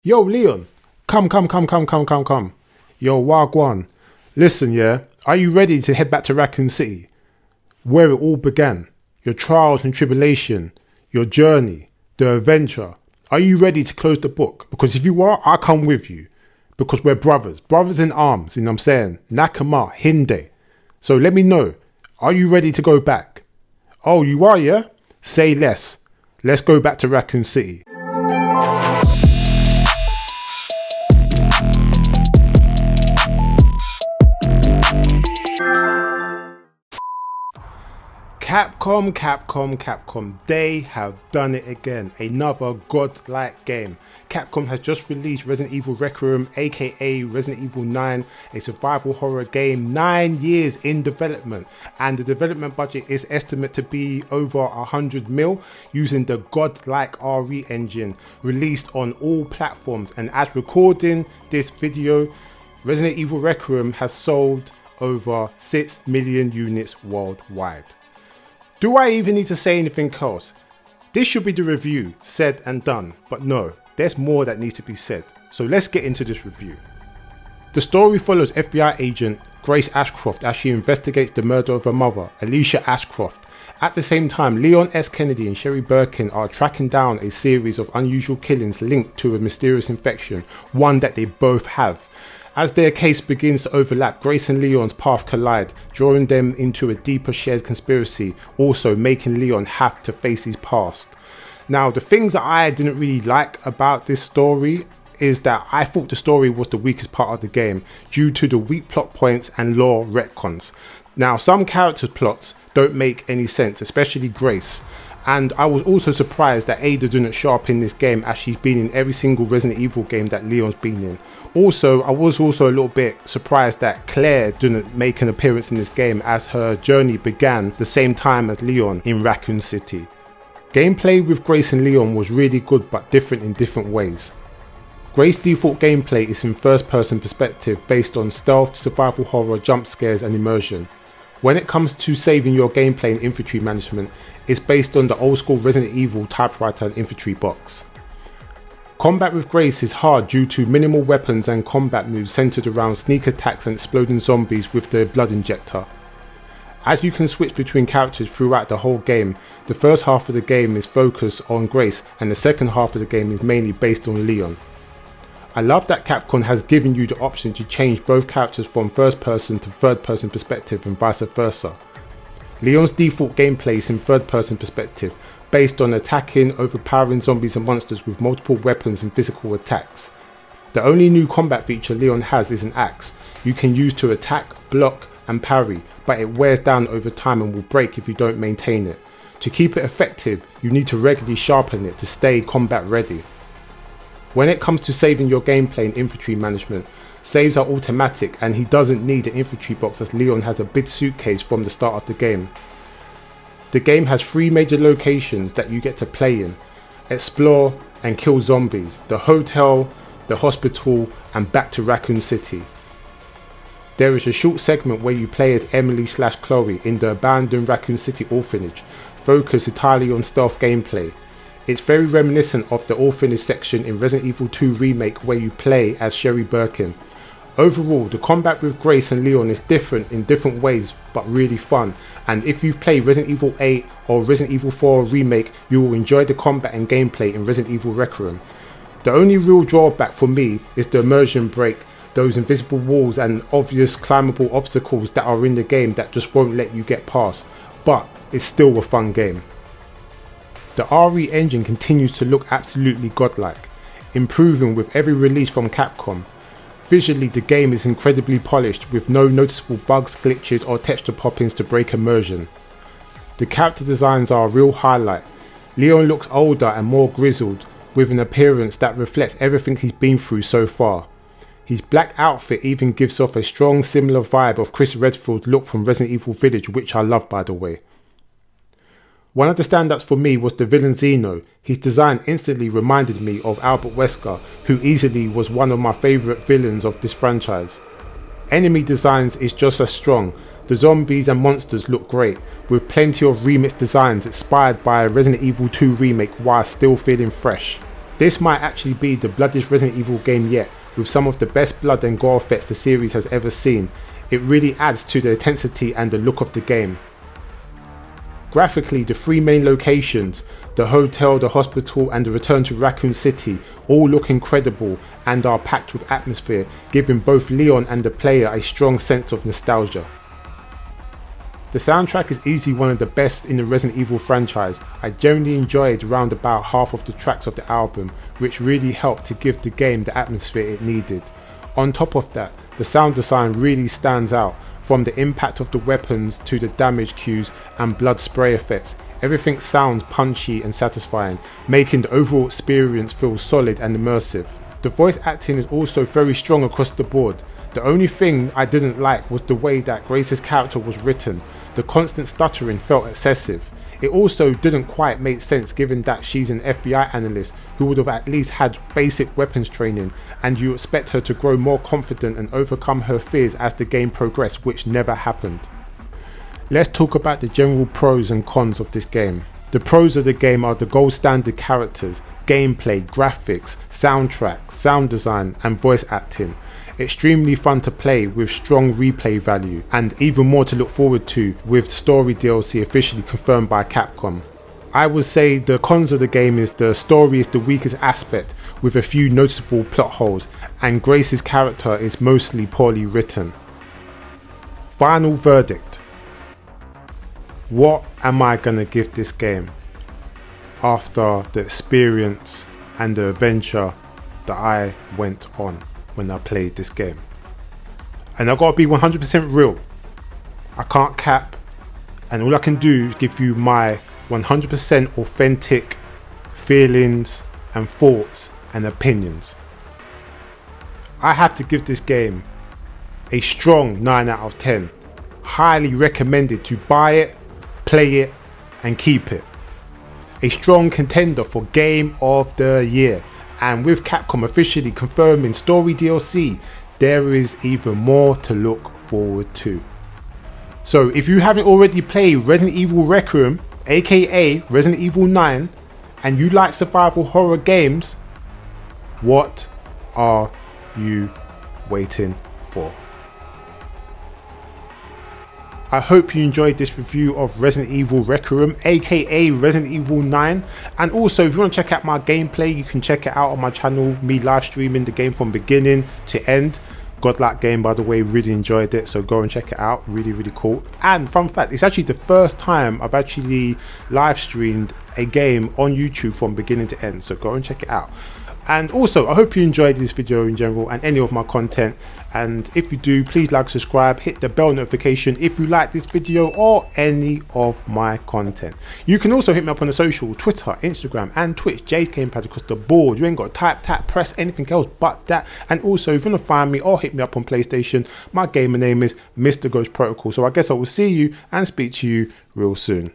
Yo, Leon, come. Yo, Wagwan. Listen, yeah, are you ready to head back to Raccoon City, where it all began? Your trials and tribulation, your journey, the adventure. Are you ready to close the book? Because if you are, I'll come with you. Because we're brothers in arms, you know what I'm saying? Nakama, Hinde. So let me know, are you ready to go back? Oh, you are, yeah? Say less. Let's go back to Raccoon City. Capcom, they have done it again. Another godlike game. Capcom has just released Resident Evil Requiem, aka Resident Evil 9, a survival horror game 9 years in development, and the development budget is estimated to be over 100 mil using the godlike RE engine, released on all platforms. And as recording this video, Resident Evil Requiem has sold over 6 million units worldwide. Do I even need to say anything else? This should be the review, said and done, but no, there's more that needs to be said. So let's get into this review. The story follows FBI agent Grace Ashcroft as she investigates the murder of her mother, Alicia Ashcroft. At the same time, Leon S. Kennedy and Sherry Birkin are tracking down a series of unusual killings linked to a mysterious infection, one that they both have. As their case begins to overlap, Grace and Leon's path collide, drawing them into a deeper shared conspiracy, also making Leon have to face his past. Now, the things that I didn't really like about this story is that I thought the story was the weakest part of the game due to the weak plot points and lore retcons. Now, some character plots don't make any sense, especially Grace. And I was also surprised that Ada didn't show up in this game, as she's been in every single Resident Evil game that Leon's been in. Also, I was also a little bit surprised that Claire didn't make an appearance in this game, as her journey began the same time as Leon in Raccoon City. Gameplay with Grace and Leon was really good, but different in different ways. Grace's default gameplay is in first person perspective based on stealth, survival horror, jump scares and immersion. When it comes to saving your gameplay and infantry management, it's based on the old school Resident Evil typewriter and infantry box. Combat with Grace is hard due to minimal weapons and combat moves centered around sneak attacks and exploding zombies with the blood injector. As you can switch between characters throughout the whole game, the first half of the game is focused on Grace and the second half of the game is mainly based on Leon. I love that Capcom has given you the option to change both characters from first person to third person perspective and vice versa. Leon's default gameplay is in third person perspective, based on attacking, overpowering zombies and monsters with multiple weapons and physical attacks. The only new combat feature Leon has is an axe you can use to attack, block and parry, but it wears down over time and will break if you don't maintain it. To keep it effective, you need to regularly sharpen it to stay combat ready. When it comes to saving your gameplay and infantry management, saves are automatic and he doesn't need an infantry box, as Leon has a big suitcase from the start of the game. The game has 3 major locations that you get to play in, explore and kill zombies: the hotel, the hospital and back to Raccoon City. There is a short segment where you play as Emily/Chloe in the abandoned Raccoon City orphanage, focused entirely on stealth gameplay. It's very reminiscent of the orphanage section in Resident Evil 2 Remake where you play as Sherry Birkin. Overall, the combat with Grace and Leon is different in different ways, but really fun, and if you've played Resident Evil 8 or Resident Evil 4 Remake, you will enjoy the combat and gameplay in Resident Evil Requiem. The only real drawback for me is the immersion break, those invisible walls and obvious climbable obstacles that are in the game that just won't let you get past, but it's still a fun game. The RE engine continues to look absolutely godlike, improving with every release from Capcom. Visually, the game is incredibly polished with no noticeable bugs, glitches or texture pop-ins to break immersion. The character designs are a real highlight. Leon looks older and more grizzled, with an appearance that reflects everything he's been through so far. His black outfit even gives off a strong similar vibe of Chris Redfield's look from Resident Evil Village, which I love by the way. One of the standouts for me was the villain Zeno. His design instantly reminded me of Albert Wesker, who easily was one of my favourite villains of this franchise. Enemy designs is just as strong. The zombies and monsters look great, with plenty of remix designs inspired by Resident Evil 2 Remake while still feeling fresh. This might actually be the bloodiest Resident Evil game yet, with some of the best blood and gore effects the series has ever seen. It really adds to the intensity and the look of the game. Graphically, the three main locations, the hotel, the hospital and the return to Raccoon City, all look incredible and are packed with atmosphere, giving both Leon and the player a strong sense of nostalgia. The soundtrack is easily one of the best in the Resident Evil franchise. I generally enjoyed around about half of the tracks of the album, which really helped to give the game the atmosphere it needed. On top of that, the sound design really stands out, from the impact of the weapons to the damage cues and blood spray effects. Everything sounds punchy and satisfying, making the overall experience feel solid and immersive. The voice acting is also very strong across the board. The only thing I didn't like was the way that Grace's character was written. The constant stuttering felt excessive. It also didn't quite make sense given that she's an FBI analyst who would have at least had basic weapons training, and you expect her to grow more confident and overcome her fears as the game progressed, which never happened. Let's talk about the general pros and cons of this game. The pros of the game are the gold standard characters, gameplay, graphics, soundtrack, sound design and voice acting. Extremely fun to play with strong replay value, and even more to look forward to with story DLC officially confirmed by Capcom. I would say the cons of the game is the story is the weakest aspect with a few noticeable plot holes, and Grace's character is mostly poorly written. Final verdict. What am I gonna give this game after the experience and the adventure that I went on when I played this game? And I gotta be 100% real. I can't cap, and all I can do is give you my 100% authentic feelings and thoughts and opinions. I have to give this game a strong 9 out of 10. Highly recommended to buy it, play it and keep it. A strong contender for Game of the Year. And with Capcom officially confirming story DLC, there is even more to look forward to. So if you haven't already played Resident Evil Requiem, aka Resident Evil 9, and you like survival horror games, what are you waiting for? I hope you enjoyed this review of Resident Evil Requiem, aka Resident Evil 9. And also, if you want to check out my gameplay, you can check it out on my channel, me live streaming the game from beginning to end. Godlike game, by the way, really enjoyed it, so go and check it out. Really cool. And fun fact, it's actually the first time I've actually live streamed a game on YouTube from beginning to end, so go and check it out. And also, I hope you enjoyed this video in general and any of my content. And if you do, please like, subscribe, hit the bell notification if you like this video or any of my content. You can also hit me up on the social, Twitter, Instagram and Twitch, jaysgamepad across the board. You ain't got to type, tap, press anything else but that. And also, if you want to find me or hit me up on PlayStation, my gamer name is MrGhostProtocol. So I guess I will see you and speak to you real soon.